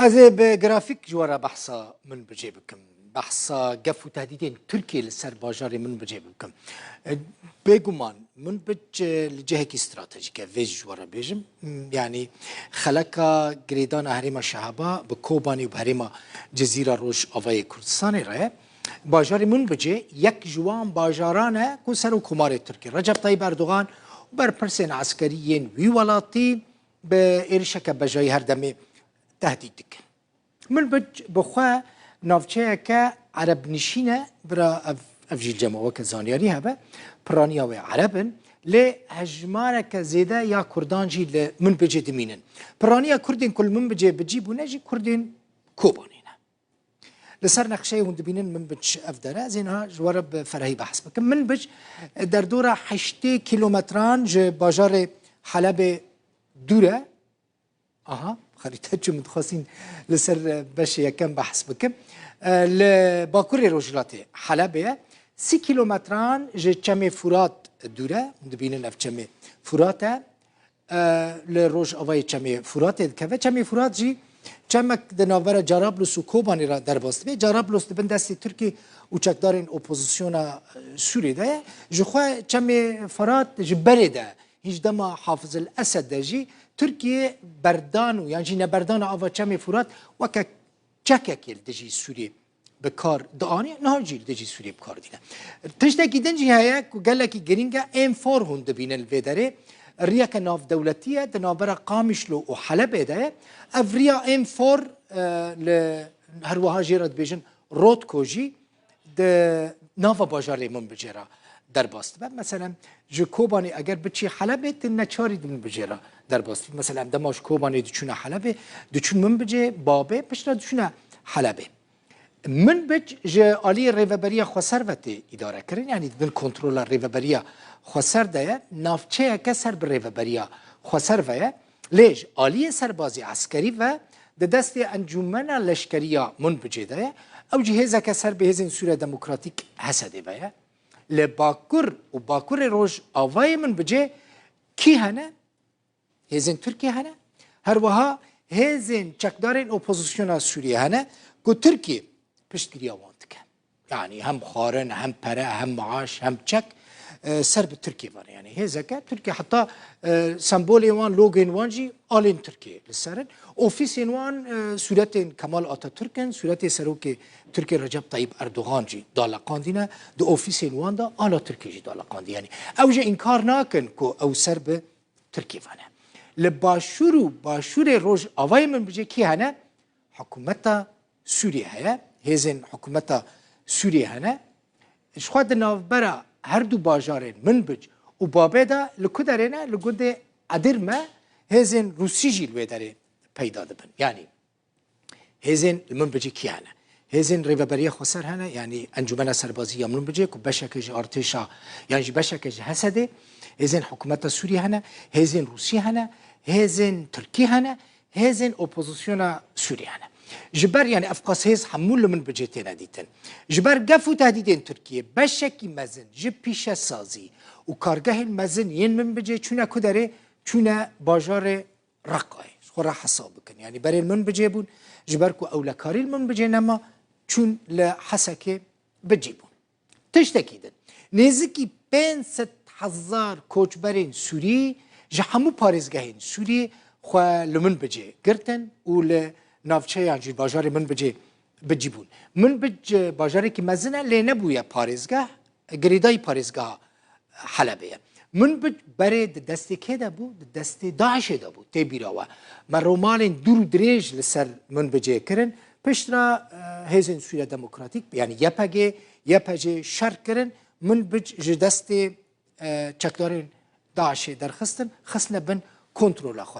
هذا بجرافيك جوارا بحصة من بجيبكم بحصة قف تهديدين تركيا للسر باجاري من بجيبكم بيجومان من بج لجهك استراتيجية فيج جوارا بيجم يعني خلقا جريدان هريما شهبا بكوباني وبهريما جزيرة روش أفاي كردستان رأي باجاري من بجي يك جوان باجارانه كو سر كمار تركيا رجب طيب أردوغان وبرپرسين عسكريين ويولاتي بإرشك بجاي هردمي تهديد دكن من بج بخوا نافچه که عرب نشینه برا افجیل جمعه که زانیاری هبه پرانیا و عربن لی هجماره که زیده یا کردان جی من بجه دمینن پرانیا کردین کل من بجه بجیبونه جی کردین کوبانینه لسر نقشه هند بینن من بج افداره زینها جوارب فرهی بحث بکن من بج در دور 8 کیلومتران جه باجار حلب دوره آها خريطة جو متخصصين لسر باش يكم بحث بكم لباكوري روجلاتي حلبية 6 كيلومتران جي تشامي فرات دوره مدبينن اف تشامي فراته لروج اوای تشامي فرات كفه تشامي فرات جي تشامك دناور جرابلس و كوباني را درباست بي جرابلس دبن دستي تركي uçakların opozisyona Suriye'de جخوا تشامي فرات جبري ده هیچ دما حافظ الاسد دجي تركيا بردانو يعني جينا بردان آوا چمي فرات وكا چككل دجي سوري بكار داني نهاجي دجي سوري بكار دينا تشتكي دنجي هيا قال لك جرينجا ام فور هند بين الفيدري الريا كناف دولتيه دنابرا قامشلو وحلب ده افريا ام فور ل هروها جيرد بيجن روت كوجي د نافا باجاري من بجرا درباست مثلا جو کوبانی اگر بچی حلبه تنچاری دم بجرا درباست مثلا دماش کوبانی دچونه حلبه دچون من بجه بابه پشت دچونه حلبه من بج ج علی ریوبریا خسروته اداره کردن یعنی دن کنترل ریوبریا خسر ده نافچه کسر بر ریوبریا خسروه لیج علی سربازی عسکری و دست انجمن لشکریا من بجه ده او جهاز کسر به هزین سوره دموکراتیک حسده بیا لباكر وباكر روج أواي من بجي كي هنا هزين تركيا هنا هروها هزين چكدارين اوبوزيسيونا سوريا هنا كو تركيا پشتگیری وانتك يعني هم خارن هم پره هم معاش هم چك سر بتركيا بار يعني هزكا تركيا حتى سمبول وان لوجين وانجي آلين تركيا للسرن اوفيس وان سورة كمال آتاتوركن سورة سروك تركيا رجب طيب اردوغان جي دالقان دينا دو اوفيس وان دا آلا تركيا جي دالقان دي يعني اوجه انكار ناكن كو او سرب تركيا فانا باشور روج اوای من بجي كي هنا حكومتا سوريا هيا هزن حكومتا سوريا هنا اشخواد نافبرا هر دو باجارين من بج و بابه دا لكدرينا لقد ادر ما هزن روسي جي الويداري پیدا دبن يعني هزن من بجي كيانا هزن ريفابريا خسر هنا يعني انجمن سربازيه من بجي كو بشكج ارتشا يعني بشكج حسده هزن حكومه سوريا هنا هزن روسيا هنا هزن تركيا هنا هزن اوبوزيسيونا سوريا هنا جبر يعني افقاس هز حمول من بجيتنا ديتن جبر قفو تهديدين تركيا بشكي مزن جب بيشا سازي وكارجه المزن ين من بجي چونه كدره چونه باجار رقاي خورا حسابكن يعني بري المن بجيبون جبركو اولكاري المن بجي نما چون لحسكه بجيبون تشتكيدن نزكي 500,000 كوچبرين سوري جحمو باريزگهين سوري خو لمن بجي گرتن ول نافچه يعني باجار من بجي بجيبون من بج باجاري كي مزنه لنبويا باريزگه گريداي باريزگه حلبيه من بج برد دستي كده بو دستي داعش ده بو تبيراوا مرومالين دور دريج لسر من بجي كرن پشترا هزن سوريا ديمقراطيك يعني يپجي شر كرن من بج دستي چكدارين داعش درخستن خصنا بن كنترول اخو